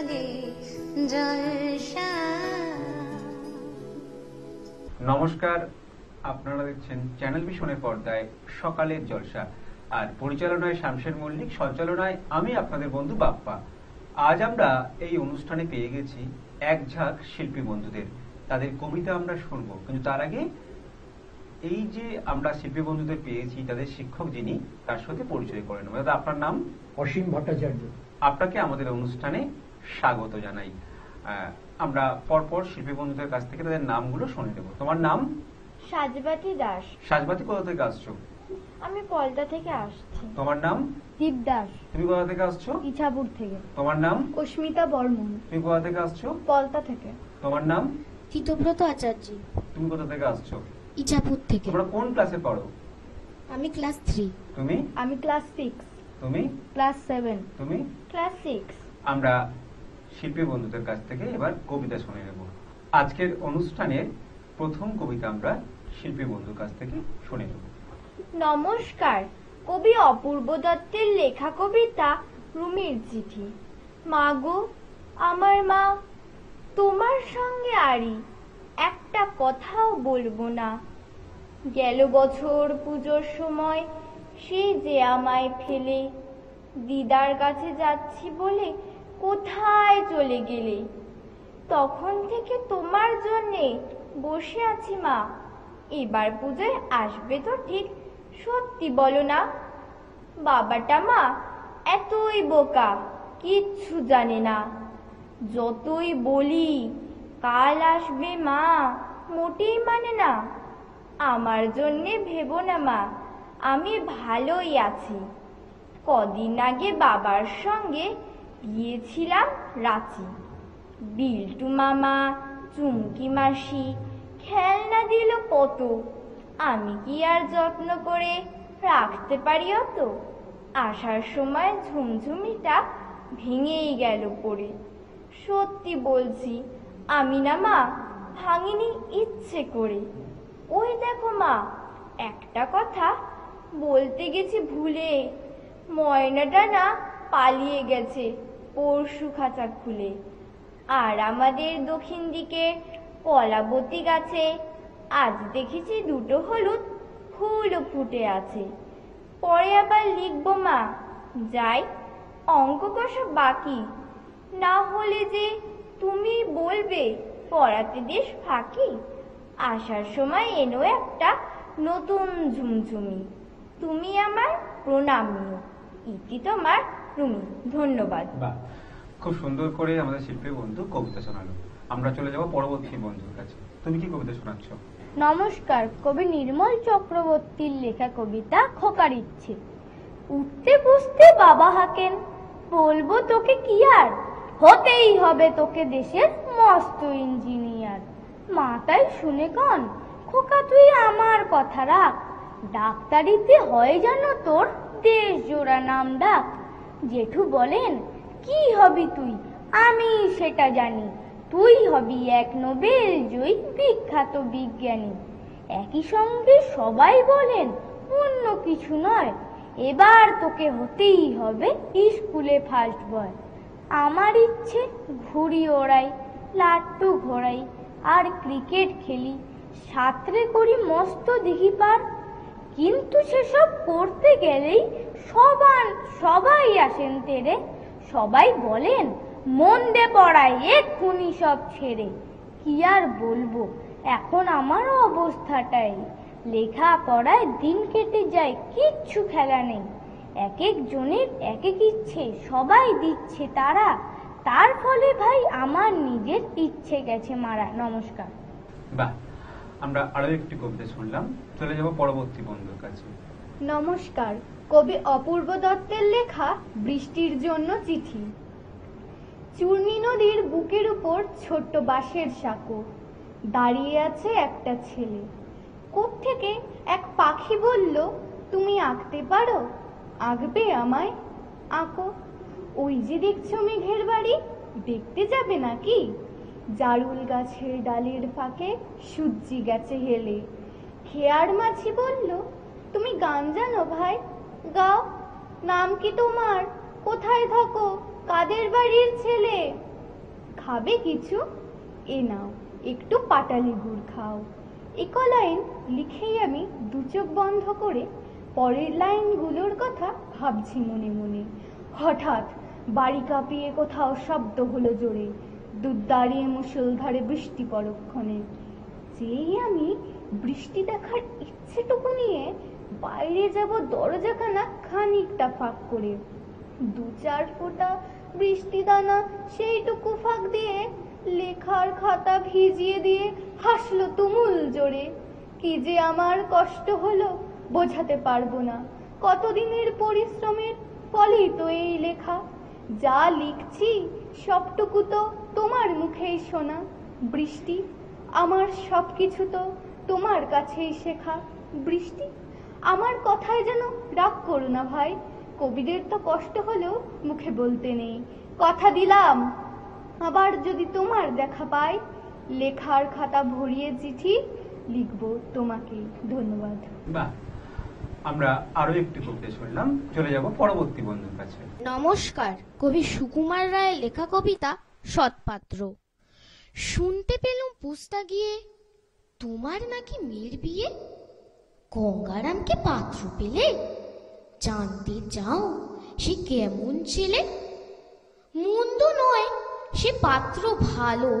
লাগে জলসা। নমস্কার, আপনারা দেখছেন চ্যানেল ভিশনের পর্দায় সকালের জলসা। আর পরিচালনায় শামশের মল্লিক, সঞ্চালনায় আমি আপনাদের বন্ধু বাপ্পা। আজ আমরা এই অনুষ্ঠানে পেয়ে গেছি এক ঝাঁক শিল্পী বন্ধুদের। তাদের কবিতা আমরা শুনবো, কিন্তু তার আগে এই যে আমরা শিল্পী বন্ধুদের পেয়েছি, তাদের শিক্ষক যিনি, তার সাথে পরিচয় করে নেব। দাদা, আপনার নাম? অসীম ভট্টাচার্য। আপনাকে আমাদের অনুষ্ঠানে স্বাগত জানাই। আমরা পরপর শিল্পী বন্ধুদের কাছ থেকে তাদের নামগুলো শুনে নেব। তোমার নাম? সাজবাতি দাস। সাজবাতি, কোথা থেকে আসছো? আমি পলতা থেকে আসছি। তোমার নাম? দীপ দাস। তুমি কোথা থেকে আসছো? ইছাপুর থেকে। তোমার নাম? অস্মিতা বর্মন। তুমি কোথা থেকে আসছো? পলতা থেকে। তোমার নাম? চিত্তব্রত আচার্য। তুমি কোথা থেকে আসছো? ইছাপুর থেকে। তোমরা কোন ক্লাসে পড়ো? আমি ক্লাস 3। তুমি? আমি ক্লাস 6। তুমি? ক্লাস 7। তুমি? ক্লাস 6। আমরা শিল্পী বন্ধুদের কাছ থেকে এবার কবিতা শুনে নেব। আজকের অনুষ্ঠানের প্রথম কবিতা আমরা শিল্পী বন্ধুর কাছ থেকে শুনে নেব। নমস্কার, কবি অপূর্ব দত্তের লেখা কবিতা রুমির চিঠি। মা গো, আমার মা, তোমার সঙ্গে আরি একটা কথাও বলবো না। গেল বছর পুজোর সময় সে যে আমায় ফেলে দিদার কাছে যাচ্ছি বলে কোথায় চলে গেলে। তখন থেকে তোমার জন্যে বসে আছি মা। এবার পুজোয় আসবে তো ঠিক? সত্যি বলো না। বাবাটা মা এতই বোকা, কিচ্ছু জানে না। যতই বলি কাল আসবে মা, মোটেই মানে না। আমার জন্যে ভেবো না মা, আমি ভালোই আছি। কদিন আগে বাবার সঙ্গে গিয়েছিলাম রাঁচি। বিল্টু মামা, চুমকি মাসি খেলনা দিল কত। আমি কি আর যত্ন করে রাখতে পারি অত? আসার সময় ঝুমঝুমিটা ভেঙেই গেল পড়ে। সত্যি বলছি, আমি না মা ভাঙিনি ইচ্ছে করে। ওই দেখো মা, একটা কথা বলতে গেছি ভুলে। ময়নাটা না পালিয়ে গেছে পরশু খাঁচা খুলে। আর আমাদের দক্ষিণ দিকে কলাবতী গাছে আজ দেখেছি দুটো হলুদ ফুলও ফুটে আছে। পরে আবার লিখবো মা, যাই অঙ্ক কষা বাকি। না হলে যে তুমি বলবে পড়াতে দিস ফাঁকি। আসার সময় এনো একটা নতুন ঝুমঝুমি। তুমি আমার প্রণাম নিও। ইতি তোমার রুমি। ধন্যবাদ। বাহ, খুব সুন্দর করে আমাদের শিল্পী বন্ধু কবিতা শোনালো। আমরা চলে যাব পরবর্তী বন্ধুর কাছে। তুমি কি কবিতা শোনাচ্ছ? নমস্কার, কবি নির্মল চক্রবর্তীর লেখা কবিতা খোকার ইচ্ছে। উঠতে বসতে বাবা হাঁকেন, বলবো তোকে কি আর, হতেই হবে তোকে দেশের মস্ত ইঞ্জিনিয়ার। মাতাই শুনে কন, খোকা তুই আমার কথা রাখ। ডাক্তারিতে হয় জানো তোর দেশ জোড়া নাম ডাক। জেঠু বলেন কি হবি তুই, আমি সেটা জানি। তুই হবি এক নোবেল জয়ী বিখ্যাত বিজ্ঞানী। একই সঙ্গে সবাই বলেন অন্য কিছু নয়, এবার তোকে হতেই হবে স্কুলে ফার্স্ট বয়। আমার ইচ্ছে ঘুড়ি ওড়াই, লাট্টু ঘোড়াই, আর ক্রিকেট খেলি, সাঁতরে করি মস্ত দিঘি পার। কিন্তু সেসব করতে গেলেই সবাই আসেন তেরে। সবাই বলেন মন দে পড়াই, এক্ষুনি সব ছেড়ে। কি আর বলবো, এখন আমারও অবস্থাটাই। লেখা পড়ায় দিন কেটে যায়, কিচ্ছু খেলা নেই। এক এক জনের এক এক ইচ্ছে, সবাই দিচ্ছে তারা। তার ফলে ভাই আমার নিজের ইচ্ছে গেছে মারা। নমস্কার। বাহ, আমরা আরো একটি কবিতা শুনলাম। চলে যাব পরবর্তী বন্ধুর কাছে। নমস্কার, কবি অপূর্ব দত্তের লেখা বৃষ্টির জন্য চিঠি। চূর্ণী নদীর বুকের উপর ছোট্ট বাঁশের সাঁকো, দাঁড়িয়ে আছে একটা ছেলে। কোত্থেকে এক পাখি বলল, তুমি আঁকতে পারো, আঁকবে আমায়? আঁকো। ওই যে দেখছো মেঘের বাড়ি, দেখতে যাবে নাকি? জারুল গাছের ডালের ফাঁকে সূর্যি গেছে হেলে। খেয়ার মাছি বলল, তুমি গান জানো ভাই? গাও। নাম কি তোমার? কোথায় থাকো? কাদের বাড়ির ছেলে? খাবে কিছু? এ নাও একটু পাটালি গুড় খাও। এ লাইন লিখেই আমি দু চোখ বন্ধ করে পরের লাইনগুলোর কথা ভাবছি মনে মনে। হঠাৎ বাড়ি কাঁপিয়ে কোথাও শব্দ হলো জোরে, দুধ দাঁড়িয়ে মুষলধারে বৃষ্টি পরক্ষণে। যেই আমি বৃষ্টি দেখার ইচ্ছেটুকু নিয়ে বাইরে যাব দরজাখানা খানিকটা ফাঁক করে, দু চার ফোঁটা বৃষ্টি দানা সেইটুকু ফাঁক দিয়ে লেখার খাতা ভিজিয়ে দিয়ে হাসলো তুমুল জোরে। কি যে আমার কষ্ট হলো বোঝাতে পারবো না, কতদিনের পরিশ্রমের ফলেই তো এই লেখা। যা লিখছি সবটুকু তো তোমার মুখেই শোনা। বৃষ্টি, আমার সবকিছু তো তোমার কাছেই শেখা। বৃষ্টি, আমার কথায় যেন রাগ করো না ভাই, কবিদের তো কষ্ট হলেও মুখে বলতে নেই। কথা দিলাম আবার যদি তোমার দেখা পাই, লেখার খাতা ভরিয়ে চিঠি লিখবো তোমাকে। ধন্যবাদ। বাহ, আমরা আরো একটি কবিতা শুনলাম, চলে যাব পরবর্তী বন্ধুর কাছে। নমস্কার, কবি সুকুমার রায়ের লেখা কবিতা সৎপাত্র। শুনতে পেলুম পুস্তা গিয়ে তোমার নাকি মেয়ের বিয়ে, গঙ্গারামকে পাত্র পেলে, জানতে চাও সে কেমন ছেলে? মন্দ নয় সে পাত্র ভালো,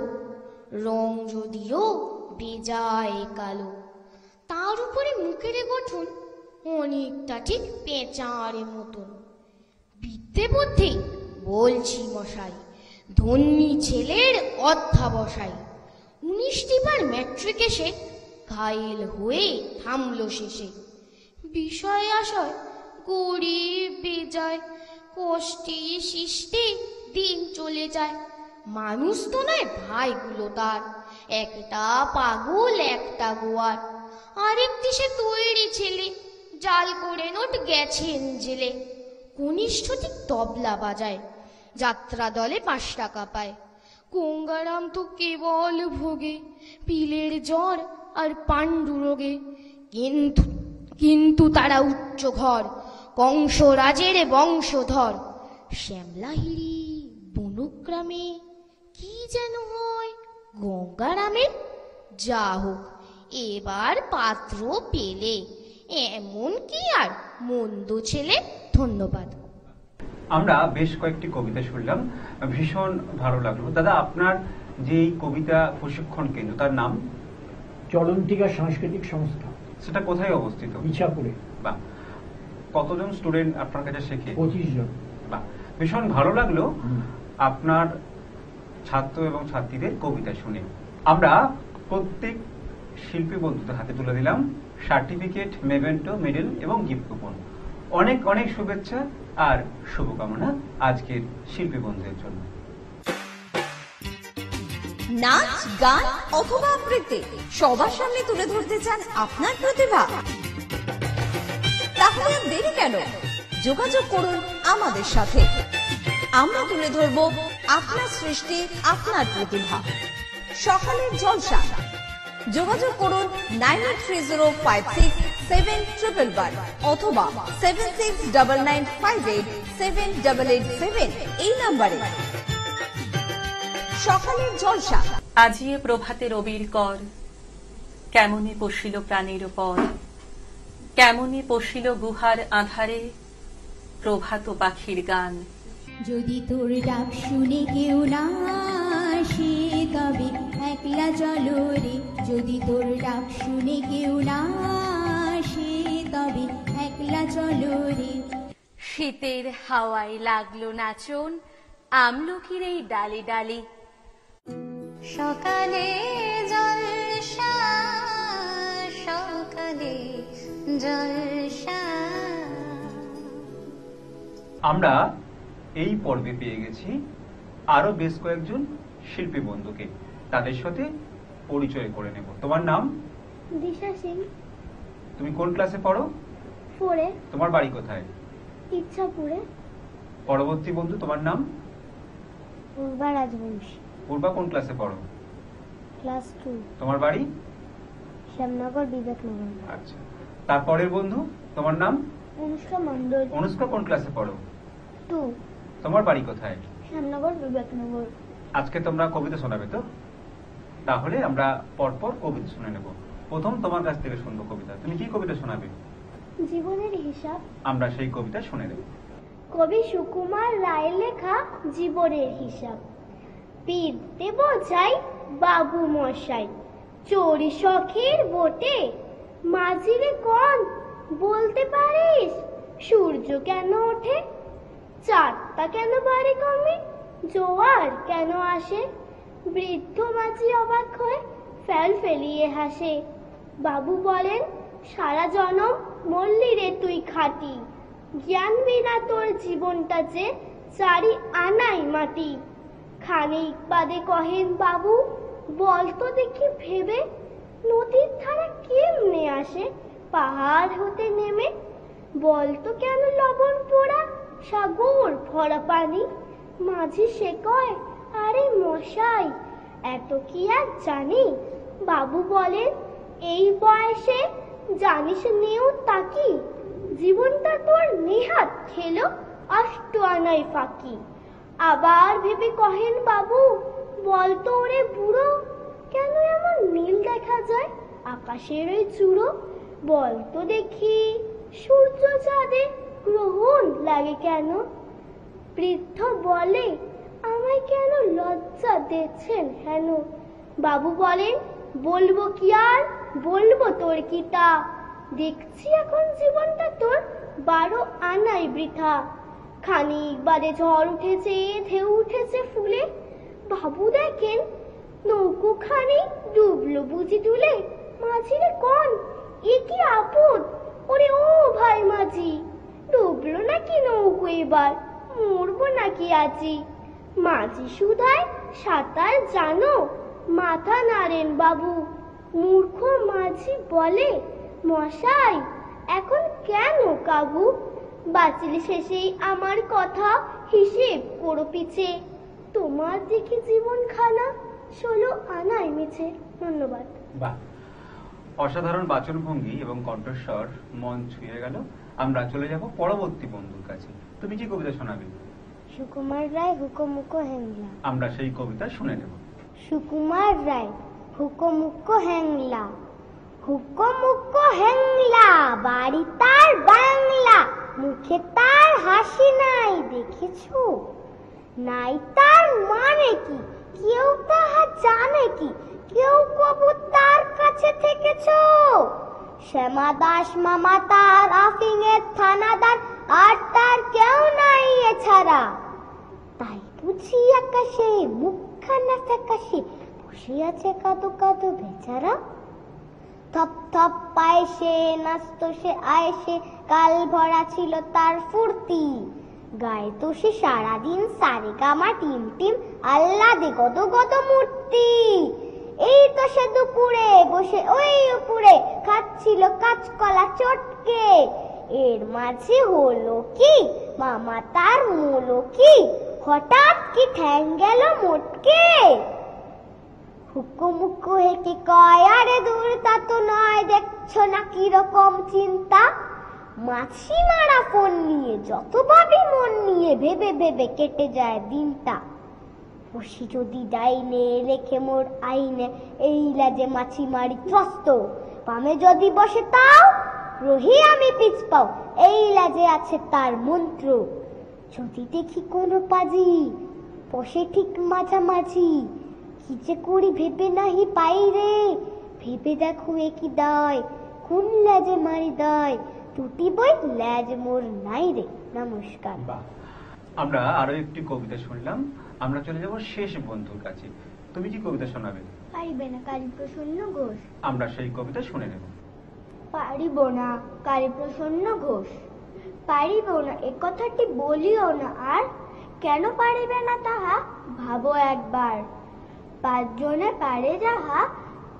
রং যদিও বেজায় কালো, তার উপরে মুখের গঠন অনেকটা ঠিক পেঁচারে মতন। বিদ্যে বুদ্ধি বলছি মশাই, ধন্যী ছেলের অধ্যাবসায়। 19টি বার ম্যাট্রিক এসে ঘায়েল হয়ে থামলো শেষে। বিষয় আশয় গরিব বেজায়, কষ্টে সৃষ্টে দিন চলে যায়। মানুষ তো নয় ভাইগুলো তার, একটা পাগল একটা গোয়ার। আরেকটি সে তৈরি ছেলে, জাল করে নোট গেছেন জেলে। কনিষ্ঠ ঠিক তবলা বাজায়, যাত্রা দলে 5 টাকা পায়। গঙ্গারাম তো কেবল ভোগে পিলের জ্বর আর পাণ্ডু রোগে। কিন্তু তারা উচ্চ ঘর, কংসরাজের বংশধর। শ্যামলাহিরি বনগ্রামে কি যেন হয় গঙ্গারামের। যা হোক এবার পাত্র পেলে, এমন কি আর মন্দ ছেলে। ধন্যবাদ। আমরা বেশ কয়েকটি কবিতা শুনলাম, ভীষণ ভালো লাগলো। দাদা, আপনার যে এই কবিতা প্রশিক্ষণ কেন্দ্র, তার নাম? চলন্তিকা সাংস্কৃতিক সংস্থা। সেটা কোথায় অবস্থিত? ইছাপুরে। বাহ, কতজন স্টুডেন্ট আপনার কাছে শেখে? 25 জন। বাহ, ভীষণ ভালো লাগলো আপনার ছাত্র এবং ছাত্রীদের কবিতা শুনে। আমরা প্রত্যেক শিল্পী বন্ধুদের হাতে তুলে দিলাম সার্টিফিকেট, মেমেন্টো, মেডেল এবং গিফট কুপন। অনেক অনেক শুভেচ্ছা আর শুভকামনা আজকের শিল্পী বন্ধুদের জন্য। নাচ, গান অথবা আবৃত্তি সবার সামনে তুলে ধরতে চান আপনার প্রতিভা? তাহলে আর দেরি কেন, যোগাযোগ করুন আমাদের সাথে। আমরা তুলে ধরব আপনার সৃষ্টি, আপনার প্রতিভা। সকালের জলসা। যোগাযোগ করুন 9830567111 অথবা 7699587887 এই নম্বরে। সকালের জলসা। আজিয়ে প্রভাতে রবির কর, কেমনে পশিল প্রাণীর পর, কেমনে পশিল গুহার আধারে প্রভাত পাখির গান। যদি তোর ডাক শুনে কেউ না আসে তবে একলা চলো রে, যদি তোর ডাক শুনে কেউ না আসে তবে একলা চলো রে। শীতের হাওয়ায় লাগলো নাচন আমলকির এই ডালে ডালে। সকালে জলসা, সকালে জলসা। আমরা এই পর্বে পেয়ে গেছি আরো বেশ কয়েকজন শিল্পী বন্ধুকে, তাদের সাথে পরিচয় করে নেব। তোমার নাম? দিশা সিং। তুমি কোন ক্লাসে পড়ো? 4-এ। তোমার বাড়ি কোথায়? ইচ্ছাপুরে। পরবর্তী বন্ধু, তোমার নাম? পূর্বা রাজবংশী। পূর্বা কোন ক্লাসে পড়ো? ক্লাস 2। তোমার বাড়ি? শ্যামনগর, বিবেকনগর। আচ্ছা, তারপরের বন্ধু, তোমার নাম? অনুষ্কা মন্ডল। অনুষ্কা কোন ক্লাসে পড়ো? 2। তোমার বাড়ি কোথায়? শ্যামনগর, বিবেকনগর। আজকে তোমরা কবিতা শোনাবে তো? তাহলে আমরা পরপর কবিতা শুনে নেব। প্রথম তোমার কাছ থেকে শুনবো কবিতা। তুমি কি কবিতা শোনাবে? জীবনের হিসাব। আমরা সেই কবিতা শুনে নেব। কবি সুকুমার রায়ের লেখা জীবনের হিসাব। পিতে বোঝাই বাবু মশাই, চোরি শখের বটে, মাঝিরে কন বলতে পারিস সূর্য কেন ওঠে, চাঁদটা কেন বাড়ি কমে, জোয়ার কেন আসে। বৃদ্ধ মাঝি অবাক হয়ে ফেল ফেলিয়ে হাসে। বাবু বলেন, সারা জনম মল্লি রে তুই খাটি, জ্ঞান বিনা তোর জীবনটা যে চারি আনাই মাটি। খানিক বাদে কহেন বাবু, বলতো দেখি ভেবে, নদীর ধারা কেমনে আসে পাহাড় হতে নেমে। বলতো কেন লবণ পোড়া সাগর ভরা পানি। মাঝি সে কয়, আরে মশাই এত কি আর জানি। বাবু বলেন, এই বয়সে জানিস নেও তাকি, জীবনটা তোর নেহাত খেলো অষ্ট আনাই ফাঁকি। আবার ভেবে কহেন বাবু, বলতো ওরে বুড়ো, কেন এমন নীল দেখা যায় আকাশের ওই চূড়ো। বলতো দেখি সূর্য চাঁদে গ্রহণ লাগে কেন। বৃদ্ধ বলে, আমায় কেন লজ্জা দিচ্ছেন হেন। বাবু বলেন, বলবো কি আর, বলবো তোর কি তা, দেখছি এখন জীবনটা তোর 12 আনাই বৃথা। খানিক বাদে ঝড় উঠেছে, ঢেউ উঠেছে ফুলে। বাবু দেখেন নৌকো খানি ডুবলো বুঝি তুলে। মাঝিরে কন, এ কি আপদ, ওরে ও ভাই মাঝি, ডুবলো নাকি নৌকো এবার, মরবো নাকি আজি। মাঝি শুধায়, সাঁতার জানো, মাথা নাড়েন বাবু। মূর্খ মাঝি বলে, মশাই এখন কেন কাবু। বাঁচলে শেষেই আমার কথা হিসেব করো পিছে, তোমার দেখি জীবন খানা 16 আনাই মিছে। ধন্যবাদ। বাহ, অসাধারণ বাচনভঙ্গি এবং কণ্ঠস্বর মন ছুঁয়ে গেল। আমরা চলে যাব পরবর্তী বন্ধুর কাছে। তুমি কি কবিতা শোনাবে? সুকুমার রায় হুকোমুকো হ্যাংলা। আমরা সেই কবিতা শুনে নেব। সুকুমার রায় হুকোমুকো হ্যাংলা। হুকোমুকো হ্যাংলা, বাড়ি তার বাংলা, মুখে তার হাসি নাই দেখেছো। নাই তার মানে কি কেউ তাহা জানে কি, কেউ কবু তার কাছে থেকেছো। শ্যামা দাস মামা তার আফিংয়ের থানাদার, আর তার কেউ নাই এছাড়া। তাই বুঝি আকাশে মুখখানা ফ্যাকাশে বসে আছে কাঁদো কাঁদো বেচারা। থপ থপ পায়ে সে নাচতো সে আয়েসে, কাল ভরা ছিল তার ফুর্তি। গায়ে তো সে সারাদিন সারেগামা টিম টিম, আল্লাদে গদ গদ মূর্তি। এই তো সে দুপুরে বসে ওই উপরে খাচ্ছিল কাঁচকলা চটকে। এর মাঝে হলো কি মামা তার মুলো কি, হঠাৎ কি ঠ্যাং গেল মোটকে। হুকুমুকু হেঁকে কয়, আরে দূর তা তো নয়, দেখছো না কিরকম চিন্তা। মাছি মারা ফোন নিয়ে যত ভাবি মন নিয়ে, ভেবে ভেবে কেটে যায় দিনটা। বসি যদি ডাইনে রেখে মোর আইনে, এই লাজে মাছি মারি ত্রস্ত। পামে যদি বসে তাও রহি আমি পিছ পাও, এই লাজে আছে তার মন্ত্র। যদি দেখি কোনো পাজি বসে ঠিক মাঝামাঝি, কি যে করি ভেবে নাহি পাই রে। ভেবে দেখো এ কি দায়, কোন লাজে মারি দায়, টুটি বই লাজ মোর নাই রে। নমস্কার। বাহ, আমরা আরো একটি কবিতা শুনলাম। আমরা চলে যাব শেষ বন্ধুর কাছে। তুমি কি কবিতা শোনাবে? পারিবে না কালীপ্রসন্ন ঘোষ। আমরা সেই কবিতা শুনে নেব। পারিব না কালীপ্রসন্ন ঘোষ, পারিব না এ কথাটি বলিও না আর। কেন পারিবে না তাহা ভাবো একবার। 5 জনে পারে যাহা,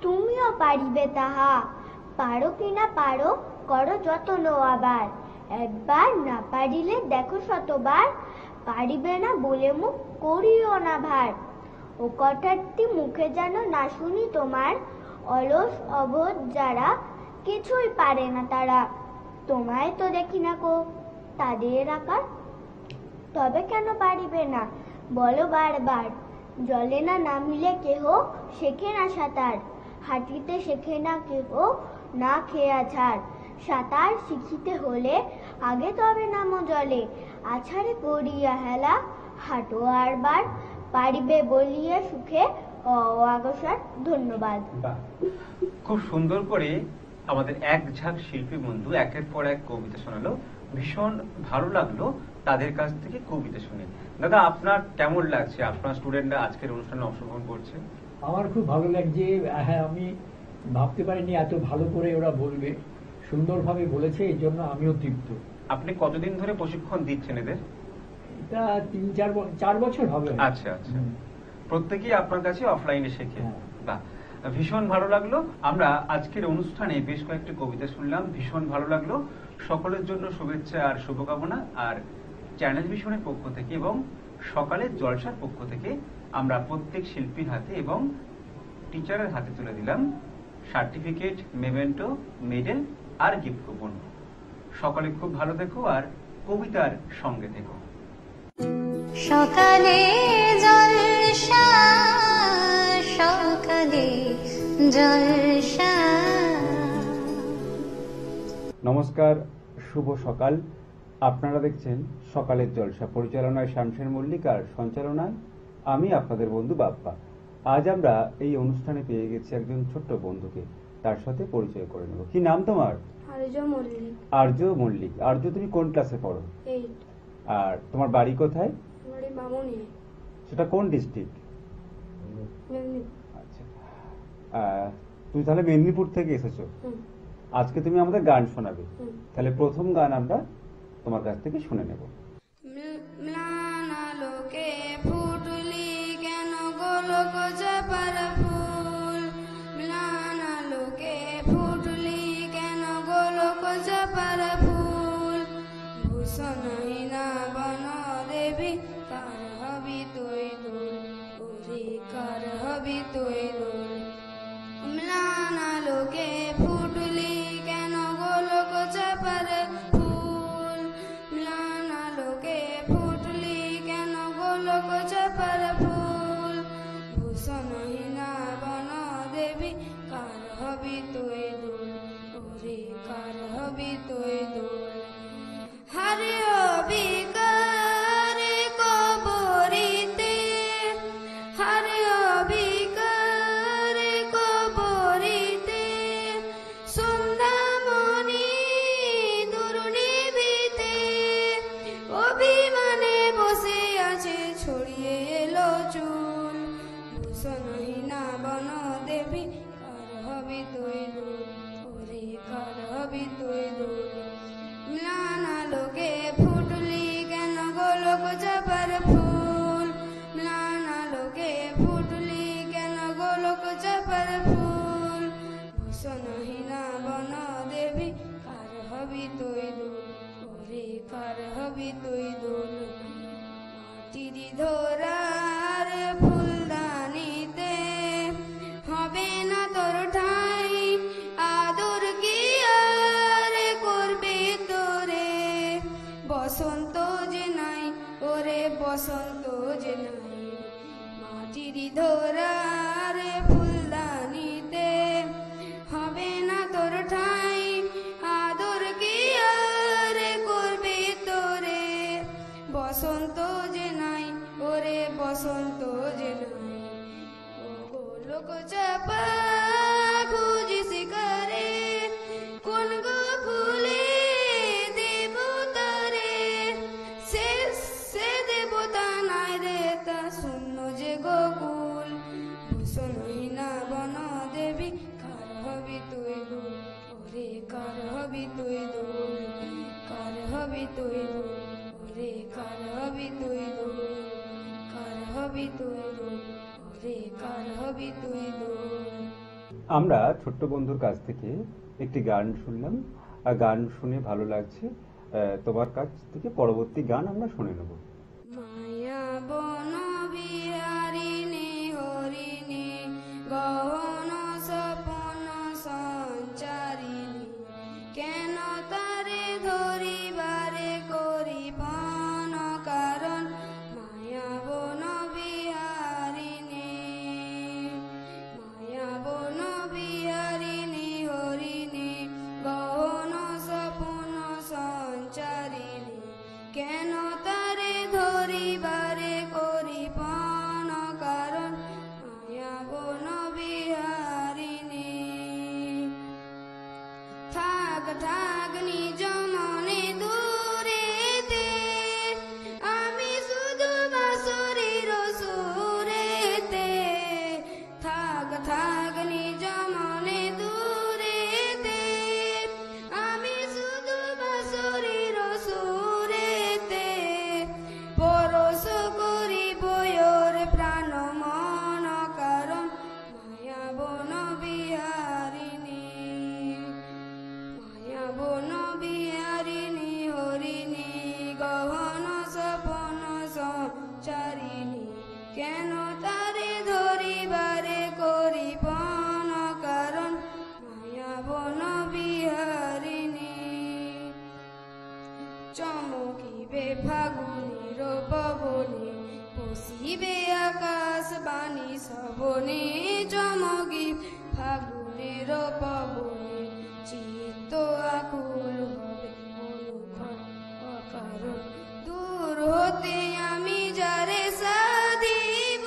তুমিও পারিবে তাহা। পারো কিনা পারো করো যত্ন আবার, একবার না পারিলে দেখো শতবার। পারিবে না বলে মুখ করিও না ভার, ও কথাটি মুখে যেন না শুনি তোমার। অলস অবোধ যারা, কিছুই পারে না তারা। তোমায় তো দেখি না কো তাদের আকার, তবে কেন পারিবে না বলো বারবার। জলে না নামিলে কেহ শেখে না সাঁতার, হাঁটিতে শেখে না কেহ না খেয়া ছাড়। সাঁতার শিখিতে হলে আগে তবে নামো জলে, আছাড়ে পড়িয়া হেলা হাঁটো আরবার, পারিবে বলিয়া সুখে অগ্রসর। ধন্যবাদ। বাহ, খুব সুন্দর করে আমাদের এক ঝাঁক শিল্পী বন্ধু একের পর এক কবিতা শোনালো। ভীষণ ভালো লাগলো তাদের কাছ থেকে কবিতা শুনে। দাদা, আপনার কেমন লাগছে? আপনার স্টুডেন্টরা আজকের অনুষ্ঠানে অংশগ্রহণ করছে। আমার খুব ভালো লাগছে। হ্যাঁ, আমি ভাবতে পারিনি এত ভালো করে ওরা বলবে, সুন্দরভাবে বলেছে, এই জন্য আমিও তৃপ্ত। আপনি কতদিন ধরে প্রশিক্ষণ দিচ্ছেন এদের? এটা 4 বছর হবে। আচ্ছা আচ্ছা, প্রত্যেকেই আপনার কাছে অফলাইনে শেখে। হ্যাঁ। বাহ, ভীষণ ভালো লাগলো। আমরা আজকের অনুষ্ঠানে বেশ কয়েকটি কবিতা শুনলাম, ভীষণ ভালো লাগলো। সকলের জন্য শুভেচ্ছা আর শুভকামনা। আর চ্যানেল ভিশনের পক্ষ থেকে এবং সকালের জলসার পক্ষ থেকে আমরা প্রত্যেক শিল্পীর হাতে এবং টিচারের হাতে তুলে দিলাম সার্টিফিকেট, মেমেন্টো, মেডেল আর গিফট কুপন। সকালে খুব ভালো থেকো আর কবিতার সঙ্গে থেকো। সকালে জলসা, সকালে জলসা। নমস্কার, শুভ সকাল। আপনারা দেখছেন সকালের জলসা, পরিচালনায় শামশের মল্লিক আর সঞ্চালনায় আমি আপনাদের বন্ধু বাপ্পা। আজ আমরা এই অনুষ্ঠানে পেয়ে গেছি একজন ছোট্ট বন্ধুকে, তার সাথে পরিচয় করে নেব। কি নাম তোমার? আর্য মল্লিক। আর্য মল্লিক। আর্য, তুমি কোন ক্লাসে পড়ো? 8। আর তোমার বাড়ি কোথায়? বাড়ি মামুনি, সেটা কোন ডিস্ট্রিক্ট? মেদিনীপুর। আচ্ছা, তুমি তাহলে মেদিনীপুর থেকে এসেছো। আজকে তুমি আমাদের গান শোনাবে। তাহলে প্রথম গান আমরা তোমার কাছ থেকে শুনে নেব। ম্লান আলোকে ফুটলি কেন গোলক চাপার ফুল, ম্লান আলোকে ফুটলি কেন গোলক চাপার ফুল, ভূষণহীনা বন দেবী কার হবি তুই দুল, ওরে কার হবি তুই দুল। ম্লান আলোকে ফুটলি কেন গোলক চাপার ফুল, ম্লান আলোকে ফুটলি কেন গোলক চাপার ফুল, ভূষণহীনা বন দেবী কার হবি তুই দুল, ওরে কার হবি তুই দুল। হারে হবি কারে কবরিতে, হারে হবি কারে কবরিতে, সন্ধ্যামণি দুর্নিভিতে, অভিমানে বসে আছে ছড়িয়ে এলো চুল, ভূষণহীনা বন দেবী কার হবি তুই দুল, ওরে কার হবি তুই দুল। ম্লান আলোকে ফুটলি কেন গোলক চাপার ফুল, ম্লান আলোকে ফুটলি কেন গোলক চাপার ফুল, ভূষণহীনা বন দেবী কার হবি তুই দুল, ওরে কার হবি তুই দুল। মাটির ধরার ফুলদানিতে হবে না তোর ঠাই, আদর কি আর করবে তোরে, বসন্ত যে নাই ওরে বসন্ত যে নাই। মাটির ধরার ফুলদানিতে হবে না তোর ঠাই, আদর কি আর করবে তোরে, বসন্ত যে নাই ওরে বসন্ত যে নাই। ও গোলক চাপা খুঁজিস কারে, কোন গো ফুলে দেবতারে, সে দেবতা নাই রে তা শূন্য যে গোকুল, ভূষণহীনা বন দেবী কার হবি তুই দুল, ওরে কার হবি তুই দুল, কার হবি তুই দুল, ওরে কার হবি তুই দুল, কার হবি তুই দুল, ওরে কার হবি তুই দুল। আমরা ছোট্ট বন্ধুর কাছ থেকে একটি গান শুনলাম, আর গান শুনে ভালো লাগছে। তোমার কাছ থেকে পরবর্তী গান আমরা শুনে নেব। মায়া বন বিহারিণী হরিণী গহন সপন সঞ্চারিণী, কেন তারে ধরিবারে করি বন কারণ, মায়া বন বিহারিণী কেন তারে ধরিবারে করিবন কারণ মায়া বন বিহারিণী চমকিবে ফাগুনের পবনে পশিবে আকাশ বাণী শ্রবণে চমকি ফাগুনের পবনে চিত্ত আকুল হবে অনুক্ষণ অকারণ দূর হতে আমি যারে সাধিব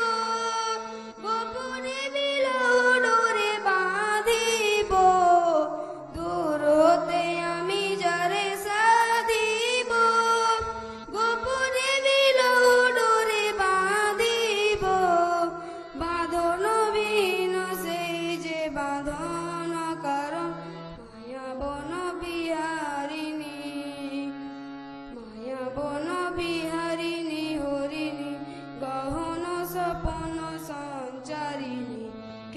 গোপনে বিলহ ডোরে বাঁধিব দূর হতে আমি যারে সাধিব গোপনে বিলহ ডোরে বাঁধিব বাঁধন বিহীন সেই যে বাঁধন কারণ মায়া বন বিহারিণী মায়া বন বিহারিণী হরিণী গহন স্বপন সঞ্চারিণী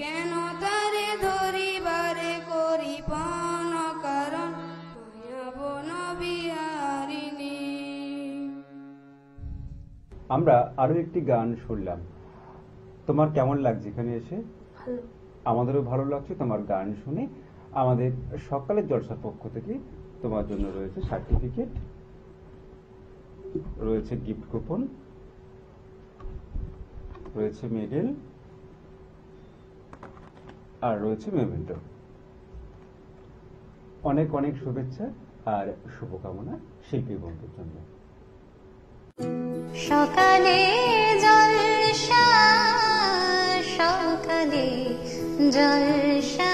কেন তারে ধরিবারে করিপন কারণ মায়া বন বিহারিণী। আমরা আরো একটি গান শুনলাম, তোমার কেমন লাগছে এখানে এসে? আমাদেরও ভালো লাগছে তোমার গান শুনে। আমাদের সকালের জলসার পক্ষ থেকে তোমার জন্য রয়েছে সার্টিফিকেট, রয়েছে গিফট কুপন, রয়েছে মেডেল আর রয়েছে মেমেন্টো। অনেক অনেক শুভেচ্ছা আর শুভকামনা শিল্পী বন্ধুর জন্য। সকালে জলসা সকালে জলসা।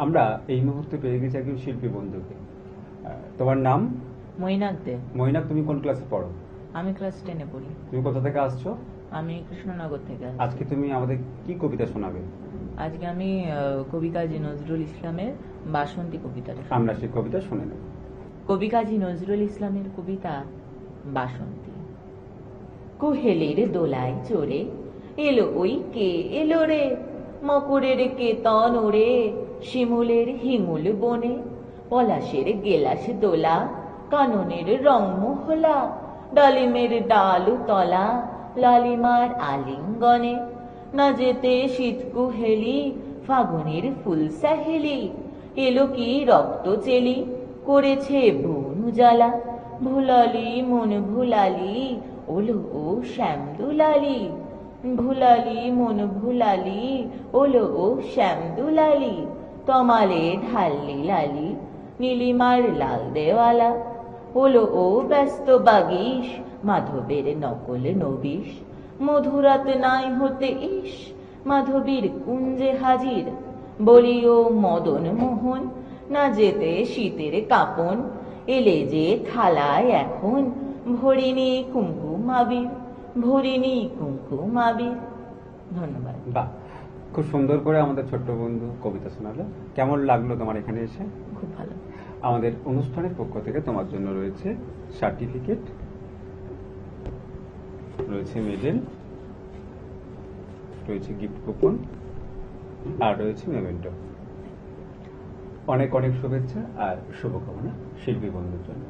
আমরা এই মুহূর্তে পেয়ে গেছি একজন শিল্পী বন্ধুকে। তোমার নাম? মৈনাক দে। মৈনাক, তুমি কোন ক্লাসে পড়ো? আমি ক্লাস 10-এ পড়ি। তুমি কোথা থেকে আসছো? আমি কৃষ্ণনগর থেকে আসছি। আজকে তুমি আমাদের কি কবিতা শোনাবে? আজকে আমি কবি কাজী নজরুল ইসলামের বাসন্তী কবিতাটা শোনাবো। আমরা সেই কবিতা শুনে নেব। কবি কাজী নজরুল ইসলামের কবিতা বাসন্তী। কোহেলের দোলায় চড়ে এলো ওই কে এলো রে, মকরের কেতন ওড়ে শিমুলের হিমুল বনে, পলাশের গেলাস দোলা কাননের রং মহলা, ডালিমের ডালু তলা লালিমার আলিঙ্গনে, না যেতে শীত কুহেলি ফাগুনের ফুল সাহেলি, এলো কি রক্ত চেলি করেছে বন জ্বালা, ভুলালি মন ভুলালি ওলো ও শ্যাম দুলালি, ভুলালি মন ভুলালি ওলো ও শ্যাম দুলালি, তমালে ঢাললি লালি নীলিমার লাল দেওয়ালা, ওলো ও ব্যস্ত বাগিস মাধবের নকল নবিশ, মধুরাত নাই হতে ইস মাধবীর কুঞ্জে হাজির, বলিও মদন মোহন না যেতে শীতের কাপন, এলে যে থালায় এখন ভরিনি কুমকুম আবির, ভরিনি কুমকুম আবির। ধন্যবাদ। বাহ, খুব সুন্দর করে আমাদের ছোট্ট বন্ধু কবিতা শোনালো। কেমন লাগলো তোমার এখানে এসে? খুব ভালো। আমাদের অনুষ্ঠানের পক্ষ থেকে তোমার জন্য রয়েছে সার্টিফিকেট, রয়েছে মেডেল, রয়েছে গিফট কুপন আর রয়েছে মেমেন্টো। অনেক অনেক শুভেচ্ছা আর শুভকামনা শিল্পী বন্ধুর জন্য।